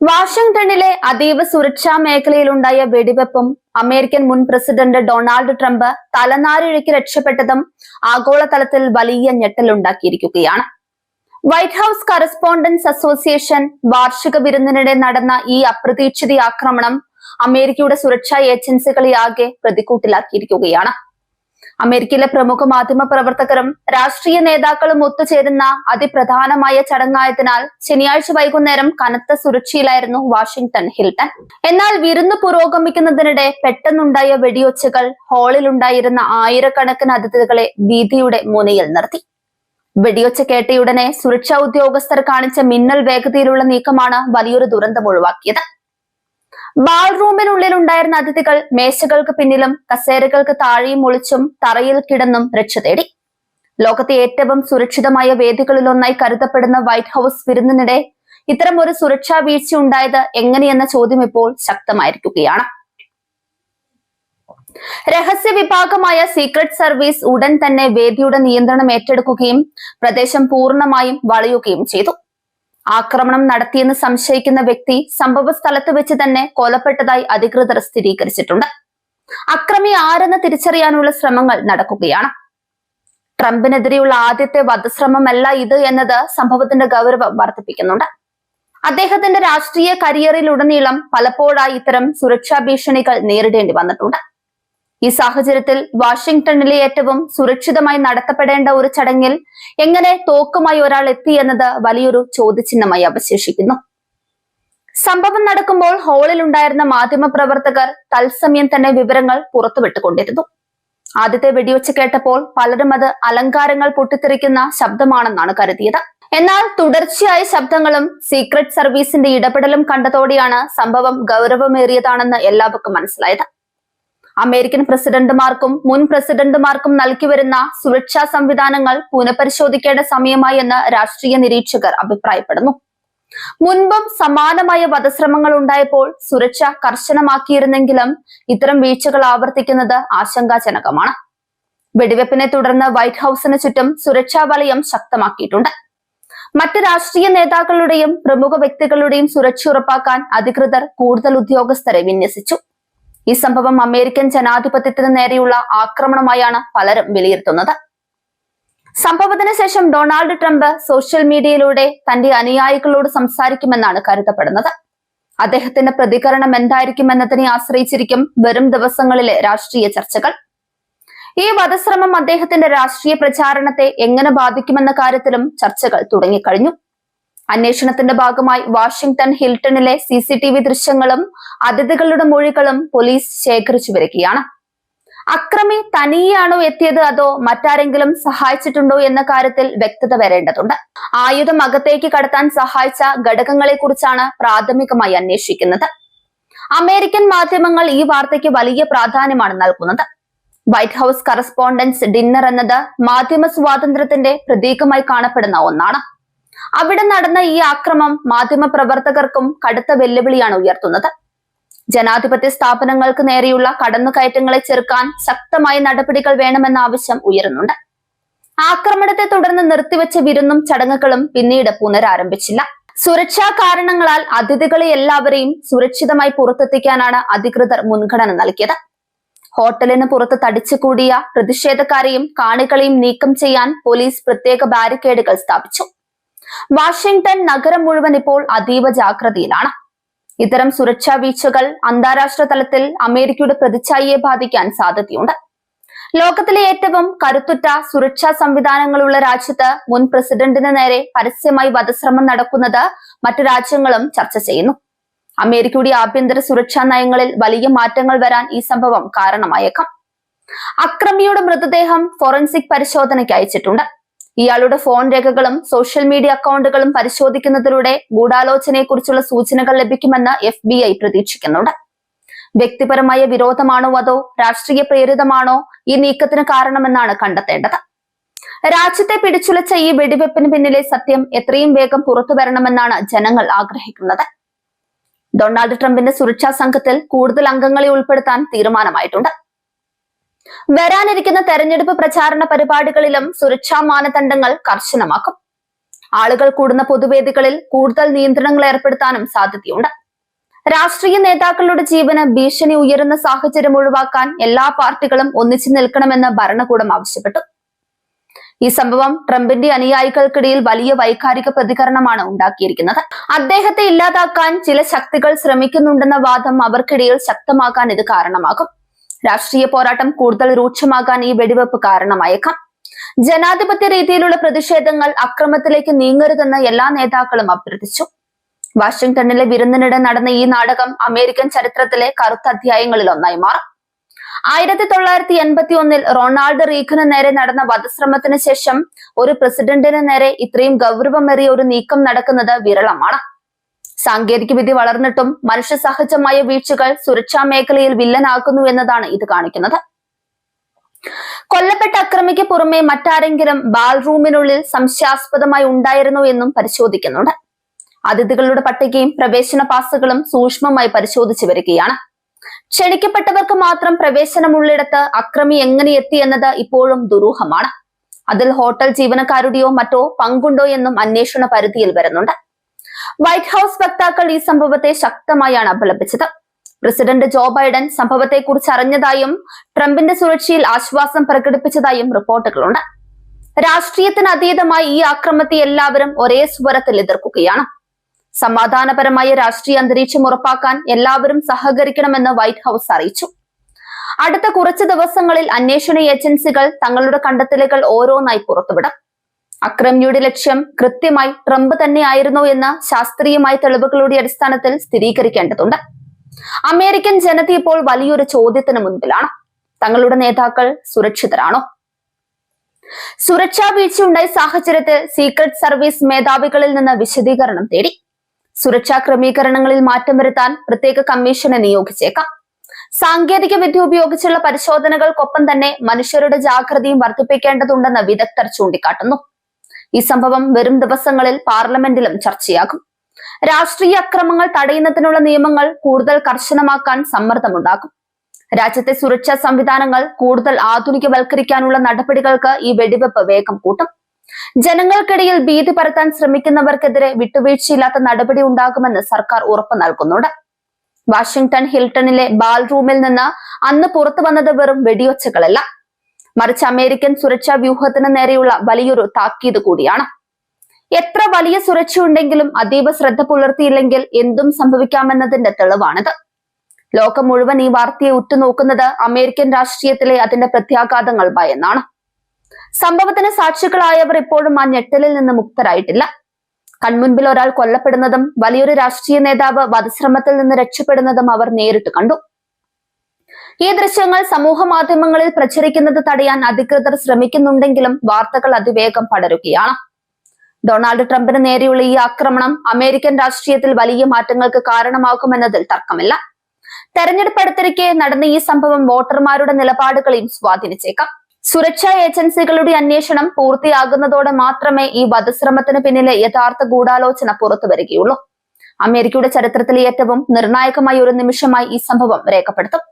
വാഷിംഗ്ടണിലെ അതീവ സുരക്ഷാ മേഖലയിലുണ്ടായ വെടിവെപ്പും അമേരിക്കൻ മുൻ പ്രസിഡന്റ് ഡൊണാൾഡ് ട്രംപ് തലനാരിഴയ്ക്ക് രക്ഷപ്പെട്ടതും ആഗോളതലത്തിൽ വലിയ ഞെട്ടലുണ്ടാക്കിയിരിക്കുകയാണ്. വൈറ്റ് ഹൌസ് കറസ്പോണ്ടൻസ് അസോസിയേഷൻ വാർഷിക വിരുന്നിനിടെ നടന്ന ഈ അപ്രതീക്ഷിത ആക്രമണം അമേരിക്കയുടെ സുരക്ഷാ ഏജൻസികളെയാകെ പ്രതിക്കൂട്ടിലാക്കിയിരിക്കുകയാണ്. അമേരിക്കയിലെ പ്രമുഖ മാധ്യമ പ്രവർത്തകരും രാഷ്ട്രീയ നേതാക്കളും ഒത്തുചേരുന്ന അതിപ്രധാനമായ ചടങ്ങായതിനാൽ ശനിയാഴ്ച വൈകുന്നേരം കനത്ത സുരക്ഷയിലായിരുന്നു വാഷിംഗ്ടൺ ഹിൽട്ടൺ. എന്നാൽ വിരുന്ന് പുരോഗമിക്കുന്നതിനിടെ പെട്ടെന്നുണ്ടായ വെടിയൊച്ചകൾ ഹാളിലുണ്ടായിരുന്ന ആയിരക്കണക്കിന് അതിഥികളെ ഭീതിയുടെ മുനയിൽ നിർത്തി. വെടിയൊച്ച കേട്ടയുടനെ സുരക്ഷാ ഉദ്യോഗസ്ഥർ കാണിച്ച മിന്നൽ വേഗതയിലുള്ള നീക്കമാണ് വലിയൊരു ദുരന്തം ഒഴിവാക്കിയത്. ബാൾ റൂമിനുള്ളിൽ ഉണ്ടായിരുന്ന അതിഥികൾ മേശകൾക്ക് പിന്നിലും കസേരകൾക്ക് താഴെയും ഒളിച്ചും തറയിൽ കിടന്നും രക്ഷ തേടി. ലോകത്തെ ഏറ്റവും സുരക്ഷിതമായ വേദികളിലൊന്നായി കരുതപ്പെടുന്ന വൈറ്റ് ഹൌസ് വിരുന്നിനിടെ ഇത്തരം ഒരു സുരക്ഷാ വീഴ്ച ഉണ്ടായത് എങ്ങനെയെന്ന ചോദ്യം ഇപ്പോൾ ശക്തമായിരിക്കുകയാണ്. രഹസ്യ വിഭാഗമായ സീക്രട്ട് സർവീസ് ഉടൻ തന്നെ വേദിയുടെ നിയന്ത്രണം ഏറ്റെടുക്കുകയും പ്രദേശം പൂർണ്ണമായും വളയുകയും ചെയ്തു. ആക്രമണം നടത്തിയെന്ന് സംശയിക്കുന്ന വ്യക്തി സംഭവ സ്ഥലത്ത് വെച്ച് തന്നെ കൊലപ്പെട്ടതായി അധികൃതർ സ്ഥിരീകരിച്ചിട്ടുണ്ട്. അക്രമി ആരെന്ന് തിരിച്ചറിയാനുള്ള ശ്രമങ്ങൾ നടക്കുകയാണ്. ട്രംപിനെതിരെയുള്ള ആദ്യത്തെ വധശ്രമമല്ല ഇത് എന്നത് സംഭവത്തിന്റെ ഗൗരവം വർദ്ധിപ്പിക്കുന്നുണ്ട്. അദ്ദേഹത്തിന്റെ രാഷ്ട്രീയ കരിയറിലുടനീളം പലപ്പോഴായി ഇത്തരം സുരക്ഷാ ഭീഷണികൾ നേരിടേണ്ടി വന്നിട്ടുണ്ട്. ഈ സാഹചര്യത്തിൽ വാഷിംഗ്ടണിലെ ഏറ്റവും സുരക്ഷിതമായി നടത്തപ്പെടേണ്ട ഒരു ചടങ്ങിൽ എങ്ങനെ തോക്കുമായി ഒരാൾ എത്തി എന്നത് വലിയൊരു ചോദ്യചിഹ്നമായി അവശേഷിക്കുന്നു. സംഭവം നടക്കുമ്പോൾ ഹാളിൽ ഉണ്ടായിരുന്ന മാധ്യമപ്രവർത്തകർ തത്സമയം തന്നെ വിവരങ്ങൾ പുറത്തുവിട്ടുകൊണ്ടിരുന്നു. ആദ്യത്തെ വെടിവെച്ച് കേട്ടപ്പോൾ പലരും അത് അലങ്കാരങ്ങൾ പൊട്ടിത്തെറിക്കുന്ന ശബ്ദമാണെന്നാണ് കരുതിയത്. എന്നാൽ തുടർച്ചയായ ശബ്ദങ്ങളും സീക്രട്ട് സർവീസിന്റെ ഇടപെടലും കണ്ടതോടെയാണ് സംഭവം ഗൗരവമേറിയതാണെന്ന് എല്ലാവർക്കും മനസ്സിലായത്. അമേരിക്കൻ പ്രസിഡന്റുമാർക്കും മുൻ പ്രസിഡന്റുമാർക്കും നൽകിവരുന്ന സുരക്ഷാ സംവിധാനങ്ങൾ പുനഃപരിശോധിക്കേണ്ട സമയമായി എന്ന് രാഷ്ട്രീയ നിരീക്ഷകർ അഭിപ്രായപ്പെടുന്നു. മുൻപും സമാനമായ വധശ്രമങ്ങൾ ഉണ്ടായപ്പോൾ സുരക്ഷ കർശനമാക്കിയിരുന്നെങ്കിലും ഇത്തരം വീഴ്ചകൾ ആവർത്തിക്കുന്നത് ആശങ്കാജനകമാണ്. വെടിവെപ്പിനെ തുടർന്ന് വൈറ്റ് ഹൌസിന് ചുറ്റും സുരക്ഷാ വലയം ശക്തമാക്കിയിട്ടുണ്ട്. മറ്റ് രാഷ്ട്രീയ നേതാക്കളുടെയും പ്രമുഖ വ്യക്തികളുടെയും സുരക്ഷ ഉറപ്പാക്കാൻ അധികൃതർ കൂടുതൽ ഉദ്യോഗസ്ഥരെ വിന്യസിച്ചു. ഈ സംഭവം അമേരിക്കൻ ജനാധിപത്യത്തിന് നേരെയുള്ള ആക്രമണമായാണ് പലരും വിലയിരുത്തുന്നത്. സംഭവത്തിന് ശേഷം ഡൊണാൾഡ് ട്രംപ് സോഷ്യൽ മീഡിയയിലൂടെ തന്റെ അനുയായികളോട് സംസാരിക്കുമെന്നാണ് കരുതപ്പെടുന്നത്. അദ്ദേഹത്തിന്റെ പ്രതികരണം എന്തായിരിക്കുമെന്നതിനെ ആശ്രയിച്ചിരിക്കും വരും ദിവസങ്ങളിലെ രാഷ്ട്രീയ ചർച്ചകൾ. ഈ വധശ്രമം അദ്ദേഹത്തിന്റെ രാഷ്ട്രീയ പ്രചാരണത്തെ എങ്ങനെ ബാധിക്കുമെന്ന കാര്യത്തിലും ചർച്ചകൾ തുടങ്ങിക്കഴിഞ്ഞു. അന്വേഷണത്തിന്റെ ഭാഗമായി വാഷിംഗ്ടൺ ഹിൽട്ടണിലെ CCTV ദൃശ്യങ്ങളും അതിഥികളുടെ മൊഴികളും പോലീസ് ശേഖരിച്ചു വരികയാണ്. അക്രമി തനിയാണോ എത്തിയത് അതോ മറ്റാരെങ്കിലും സഹായിച്ചിട്ടുണ്ടോ എന്ന കാര്യത്തിൽ വ്യക്തത വരേണ്ടതുണ്ട്. ആയുധം അകത്തേക്ക് കടത്താൻ സഹായിച്ച ഘടകങ്ങളെ കുറിച്ചാണ് പ്രാഥമികമായി അന്വേഷിക്കുന്നത്. അമേരിക്കൻ മാധ്യമങ്ങൾ ഈ വാർത്തയ്ക്ക് വലിയ പ്രാധാന്യമാണ് നൽകുന്നത്. വൈറ്റ് ഹൌസ് കറസ്പോണ്ടൻസ് ഡിന്നർ എന്നത് മാധ്യമ സ്വാതന്ത്ര്യത്തിന്റെ പ്രതീകമായി കാണപ്പെടുന്ന ഒന്നാണ്. അവിടെ നടന്ന ഈ ആക്രമണം മാധ്യമ പ്രവർത്തകർക്കും കടുത്ത വെല്ലുവിളിയാണ് ഉയർത്തുന്നത്. ജനാധിപത്യ സ്ഥാപനങ്ങൾക്ക് നേരെയുള്ള കടന്നുകയറ്റങ്ങളെ ചെറുക്കാൻ ശക്തമായ നടപടികൾ വേണമെന്ന ആവശ്യം ഉയരുന്നുണ്ട്. ആക്രമണത്തെ തുടർന്ന് നിർത്തിവെച്ച വിരുന്നും ചടങ്ങുകളും പിന്നീട് പുനരാരംഭിച്ചില്ല. സുരക്ഷാ കാരണങ്ങളാൽ അതിഥികളെ എല്ലാവരെയും സുരക്ഷിതമായി പുറത്തെത്തിക്കാനാണ് അധികൃതർ മുൻഗണന നൽകിയത്. ഹോട്ടലിന് പുറത്ത് തടിച്ചുകൂടിയ പ്രതിഷേധക്കാരെയും കാണികളെയും നീക്കം ചെയ്യാൻ പോലീസ് പ്രത്യേക ബാരിക്കേഡുകൾ സ്ഥാപിച്ചു. വാഷിംഗ്ടൺ നഗരം മുഴുവൻ ഇപ്പോൾ അതീവ ജാഗ്രതയിലാണ്. ഇത്തരം സുരക്ഷാ വീഴ്ചകൾ അന്താരാഷ്ട്ര തലത്തിൽ അമേരിക്കയുടെ പ്രതിച്ഛായയെ ബാധിക്കാൻ സാധ്യതയുണ്ട്. ലോകത്തിലെ ഏറ്റവും കരുത്തുറ്റ സുരക്ഷാ സംവിധാനങ്ങളുള്ള രാജ്യത്ത് മുൻ പ്രസിഡന്റിന് നേരെ പരസ്യമായി വധശ്രമം നടക്കുന്നത് മറ്റു രാജ്യങ്ങളും ചർച്ച ചെയ്യുന്നു. അമേരിക്കയുടെ ആഭ്യന്തര സുരക്ഷാ നയങ്ങളിൽ വലിയ മാറ്റങ്ങൾ വരാൻ ഈ സംഭവം കാരണമായേക്കാം. അക്രമിയുടെ മൃതദേഹം ഫോറൻസിക് പരിശോധനയ്ക്ക് അയച്ചിട്ടുണ്ട്. ഇയാളുടെ ഫോൺ രേഖകളും സോഷ്യൽ മീഡിയ അക്കൗണ്ടുകളും പരിശോധിക്കുന്നതിലൂടെ ഗൂഢാലോചനയെക്കുറിച്ചുള്ള സൂചനകൾ ലഭിക്കുമെന്ന് FBI പ്രതീക്ഷിക്കുന്നുണ്ട്. വ്യക്തിപരമായ വിരോധമാണോ അതോ രാഷ്ട്രീയ പ്രേരിതമാണോ ഈ നീക്കത്തിന് കാരണമെന്നാണ് കണ്ടെത്തേണ്ടത്. രാജ്യത്തെ പിടിച്ചുലച്ച ഈ വെടിവെപ്പിന് പിന്നിലെ സത്യം എത്രയും വേഗം പുറത്തു വരണമെന്നാണ് ജനങ്ങൾ ആഗ്രഹിക്കുന്നത്. ഡൊണാൾഡ് ട്രംപിന്റെ സുരക്ഷാ സംഘത്തിൽ കൂടുതൽ അംഗങ്ങളെ ഉൾപ്പെടുത്താൻ തീരുമാനമായിട്ടുണ്ട്. വരാനിരിക്കുന്ന തെരഞ്ഞെടുപ്പ് പ്രചാരണ പരിപാടികളിലും സുരക്ഷാ മാനദണ്ഡങ്ങൾ കർശനമാക്കും. ആളുകൾ കൂടുന്ന പൊതുവേദികളിൽ കൂടുതൽ നിയന്ത്രണങ്ങൾ ഏർപ്പെടുത്താനും സാധ്യതയുണ്ട്. രാഷ്ട്രീയ നേതാക്കളുടെ ജീവന് ഭീഷണി ഉയരുന്ന സാഹചര്യം ഒഴിവാക്കാൻ എല്ലാ പാർട്ടികളും ഒന്നിച്ചു നിൽക്കണമെന്ന് ഭരണകൂടം ആവശ്യപ്പെട്ടു. ഈ സംഭവം ട്രംപിന്റെ അനുയായികൾക്കിടയിൽ വലിയ വൈകാരിക പ്രതികരണമാണ് ഉണ്ടാക്കിയിരിക്കുന്നത്. അദ്ദേഹത്തെ ഇല്ലാതാക്കാൻ ചില ശക്തികൾ ശ്രമിക്കുന്നുണ്ടെന്ന വാദം അവർക്കിടയിൽ ശക്തമാക്കാൻ ഇത് കാരണമാകും. രാഷ്ട്രീയ പോരാട്ടം കൂടുതൽ രൂക്ഷമാകാൻ ഈ വെടിവെപ്പ് കാരണമായേക്കാം. ജനാധിപത്യ രീതിയിലുള്ള പ്രതിഷേധങ്ങൾ അക്രമത്തിലേക്ക് നീങ്ങരുതെന്ന് എല്ലാ നേതാക്കളും അഭ്യർത്ഥിച്ചു. വാഷിംഗ്ടണിലെ വിരുന്നിനിടെ നടന്ന ഈ നാടകം അമേരിക്കൻ ചരിത്രത്തിലെ കറുത്ത അധ്യായങ്ങളിൽ ഒന്നായി മാറും. 1981 റൊണാൾഡ് റീഗന് നേരെ നടന്ന വധശ്രമത്തിന് ശേഷം ഒരു പ്രസിഡന്റിന് നേരെ ഇത്രയും ഗൗരവമേറിയ ഒരു നീക്കം നടക്കുന്നത് വിരളമാണ്. സാങ്കേതിക വിദ്യ വളർന്നിട്ടും മനുഷ്യ സഹജമായ വീഴ്ചകൾ സുരക്ഷാ മേഖലയിൽ വില്ലനാക്കുന്നു എന്നതാണ് ഇത് കാണിക്കുന്നത്. കൊല്ലപ്പെട്ട അക്രമിക്ക് പുറമെ മറ്റാരെങ്കിലും ബാൽറൂമിനുള്ളിൽ സംശയാസ്പദമായി ഉണ്ടായിരുന്നോ എന്നും പരിശോധിക്കുന്നുണ്ട്. അതിഥികളുടെ പട്ടികയും പ്രവേശന പാസുകളും സൂക്ഷ്മമായി പരിശോധിച്ചു വരികയാണ്. ക്ഷണിക്കപ്പെട്ടവർക്ക് മാത്രം പ്രവേശനമുള്ളിടത്ത് അക്രമി എങ്ങനെ എത്തി എന്നത് ഇപ്പോഴും ദുരൂഹമാണ്. അതിൽ ഹോട്ടൽ ജീവനക്കാരുടെയോ മറ്റോ പങ്കുണ്ടോ എന്നും അന്വേഷണ പരിധിയിൽ വരുന്നുണ്ട്. വൈറ്റ് ഹൌസ് വക്താക്കൾ ഈ സംഭവത്തെ ശക്തമായാണ് അപലപിച്ചത്. പ്രസിഡന്റ് ജോ ബൈഡൻ സംഭവത്തെക്കുറിച്ച് അറിഞ്ഞതായും ട്രംപിന്റെ സുരക്ഷയിൽ ആശ്വാസം പ്രകടിപ്പിച്ചതായും റിപ്പോർട്ടുകളുണ്ട്. രാഷ്ട്രീയത്തിന് അതീതമായി ഈ ആക്രമത്തെ എല്ലാവരും ഒരേ സ്വരത്തിൽ എതിർക്കുകയാണ്. സമാധാനപരമായ രാഷ്ട്രീയ അന്തരീക്ഷം ഉറപ്പാക്കാൻ എല്ലാവരും സഹകരിക്കണമെന്ന് വൈറ്റ് ഹൌസ് അറിയിച്ചു. അടുത്ത കുറച്ച് ദിവസങ്ങളിൽ അന്വേഷണ ഏജൻസികൾ തങ്ങളുടെ കണ്ടെത്തലുകൾ ഓരോന്നായി പുറത്തുവിടും. അക്രമിയുടെ ലക്ഷ്യം കൃത്യമായി ട്രംപ് തന്നെയായിരുന്നോ എന്ന് ശാസ്ത്രീയമായ തെളിവുകളുടെ അടിസ്ഥാനത്തിൽ സ്ഥിരീകരിക്കേണ്ടതുണ്ട്. അമേരിക്കൻ ജനത ഇപ്പോൾ വലിയൊരു ചോദ്യത്തിന് മുൻപിലാണ്. തങ്ങളുടെ നേതാക്കൾ സുരക്ഷിതരാണോ? സുരക്ഷാ വീഴ്ചയുണ്ടായ സാഹചര്യത്തിൽ സീക്രട്ട് സർവീസ് മേധാവികളിൽ നിന്ന് വിശദീകരണം തേടി. സുരക്ഷാ ക്രമീകരണങ്ങളിൽ മാറ്റം വരുത്താൻ പ്രത്യേക കമ്മീഷനെ നിയോഗിച്ചേക്കാം. സാങ്കേതിക വിദ്യ ഉപയോഗിച്ചുള്ള പരിശോധനകൾക്കൊപ്പം തന്നെ മനുഷ്യരുടെ ജാഗ്രതയും വർദ്ധിപ്പിക്കേണ്ടതുണ്ടെന്ന് വിദഗ്ധർ ചൂണ്ടിക്കാട്ടുന്നു. ഈ സംഭവം വരും ദിവസങ്ങളിൽ പാർലമെന്റിലും ചർച്ചയാകും. രാഷ്ട്രീയ അക്രമങ്ങൾ തടയുന്നതിനുള്ള നിയമങ്ങൾ കൂടുതൽ കർശനമാക്കാൻ സമ്മർദ്ദമുണ്ടാകും. രാജ്യത്തെ സുരക്ഷാ സംവിധാനങ്ങൾ കൂടുതൽ ആധുനികവൽക്കരിക്കാനുള്ള നടപടികൾക്ക് ഈ വെടിവെപ്പ് വേഗം കൂട്ടും. ജനങ്ങൾക്കിടയിൽ ഭീതി പരത്താൻ ശ്രമിക്കുന്നവർക്കെതിരെ വിട്ടുവീഴ്ചയില്ലാത്ത നടപടി ഉണ്ടാകുമെന്ന് സർക്കാർ ഉറപ്പു നൽകുന്നുണ്ട്. വാഷിംഗ്ടൺ ഹിൽട്ടണിലെ ബാൽറൂമിൽ നിന്ന് അന്ന് പുറത്തു വന്നത് വെറും വെടിയൊച്ചകളല്ല, മറിച്ച് അമേരിക്കൻ സുരക്ഷാ വ്യൂഹത്തിന് നേരെയുള്ള വലിയൊരു താക്കീത് കൂടിയാണ്. എത്ര വലിയ സുരക്ഷയുണ്ടെങ്കിലും അതീവ ശ്രദ്ധ പുലർത്തിയില്ലെങ്കിൽ എന്തും സംഭവിക്കാമെന്നതിന്റെ തെളിവാണിത്. ലോകം മുഴുവൻ ഈ വാർത്തയെ ഉറ്റുനോക്കുന്നത് അമേരിക്കൻ രാഷ്ട്രീയത്തിലെ അതിന്റെ പ്രത്യാഘാതങ്ങൾ ഭയന്നാണ്. സംഭവത്തിന് സാക്ഷികളായവർ ഇപ്പോഴും ആ ഞെട്ടലിൽ നിന്ന് മുക്തരായിട്ടില്ല. കൺമുൻപിൽ ഒരാൾ കൊല്ലപ്പെടുന്നതും വലിയൊരു രാഷ്ട്രീയ നേതാവ് വധശ്രമത്തിൽ നിന്ന് രക്ഷപ്പെടുന്നതും അവർ നേരിട്ട് കണ്ടു. ഈ ദൃശ്യങ്ങൾ സമൂഹ മാധ്യമങ്ങളിൽ പ്രചരിക്കുന്നത് തടയാൻ അധികൃതർ ശ്രമിക്കുന്നുണ്ടെങ്കിലും വാർത്തകൾ അതിവേഗം പടരുകയാണ്. ഡൊണാൾഡ് ട്രംപിന് നേരെയുള്ള ഈ ആക്രമണം അമേരിക്കൻ രാഷ്ട്രീയത്തിൽ വലിയ മാറ്റങ്ങൾക്ക് കാരണമാകുമെന്നതിൽ തർക്കമില്ല. തെരഞ്ഞെടുപ്പ് അടുത്തിരിക്കെ നടന്ന ഈ സംഭവം വോട്ടർമാരുടെ നിലപാടുകളെയും സ്വാധീനിച്ചേക്കാം. സുരക്ഷാ ഏജൻസികളുടെ അന്വേഷണം പൂർത്തിയാകുന്നതോടെ മാത്രമേ ഈ വധശ്രമത്തിന് പിന്നിലെ യഥാർത്ഥ ഗൂഢാലോചന പുറത്തു വരികയുള്ളൂ. അമേരിക്കയുടെ ചരിത്രത്തിലെ ഏറ്റവും നിർണായകമായ ഒരു നിമിഷമായി ഈ സംഭവം രേഖപ്പെടുത്തും.